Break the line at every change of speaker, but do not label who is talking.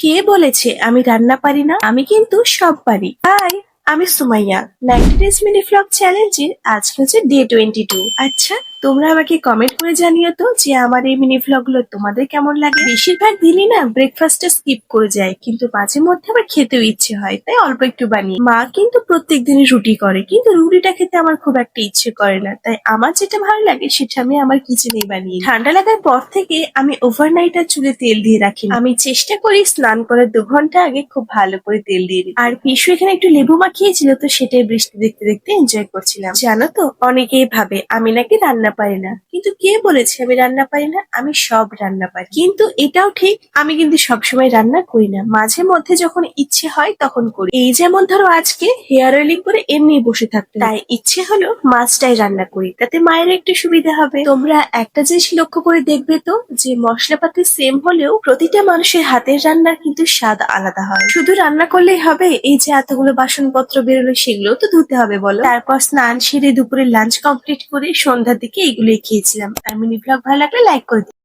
কে বলেছে আমি রান্না পারি না? আমি কিন্তু সব পারি। হাই, আমি সুমাইয়া। 90 ডেজ মিনি ভ্লগ চ্যালেঞ্জের আজকে হচ্ছে ডে 22। আচ্ছা, তোমরা আমাকে কমেন্ট করে জানিও তো যে আমার এই মিনি ভ্লগ গুলো তোমাদের কেমন লাগে। বেশিরভাগ দিনই না ব্রেকফাস্টে স্কিপ করে যায়, কিন্তু মাঝে মধ্যে আবার খেতেও ইচ্ছে হয়, তাই অল্প একটু বানিয়ে। মা কিন্তু প্রত্যেক দিনই রুটি করে, কিন্তু রুটিটা খেতে আমার খুব একটা ইচ্ছে করে না, তাই আমার যেটা ভালো লাগে সেটা আমি আমার কিচেনেই বানিয়ে নিই। ঠান্ডা লাগার পর থেকে আমি ওভারনাইট আর চুলে তেল দিয়ে রাখি না। আমি চেষ্টা করি স্নান করার 2 ঘন্টা আগে খুব ভালো করে তেল দিয়ে দিই। আর পিসু এখানে একটু লেবু মাখিয়েছিল, তো সেটাই বৃষ্টি দেখতে দেখতে এনজয় করছিলাম। জানো তো, অনেকেই ভাবে আমি নাকি রান্না পারি না, কিন্তু কে বলেছে আমি রান্না পারি না? আমি সব রান্না পারি। কিন্তু এটাও ঠিক, আমি কিন্তু সবসময় রান্না করি না, মাঝে মধ্যে যখন ইচ্ছে হয় তখন করি। এই যেমন ধরো আজকে হেয়ার অয়েলিং করে এমনি বসে থাকতে, তাই ইচ্ছে হলো মাছটাই রান্না করি, তাতে মায়ের একটু সুবিধা হবে। তোমরা একটা জিনিস লক্ষ্য করে দেখবে তো, যে মশলাপাতি সেম হলেও প্রতিটা মানুষের হাতের রান্নার কিন্তু স্বাদ আলাদা হয়। শুধু রান্না করলেই হবে? এই যে এতগুলো বাসনপত্র বেরোলো সেগুলো তো ধুতে হবে বলো। তারপর স্নান সেরে দুপুরে লাঞ্চ কমপ্লিট করে সন্ধ্যার দিকে এগুলোই খেয়েছিলাম। আর মিনি ব্লগ ভালো লাগলে লাইক করে দিও।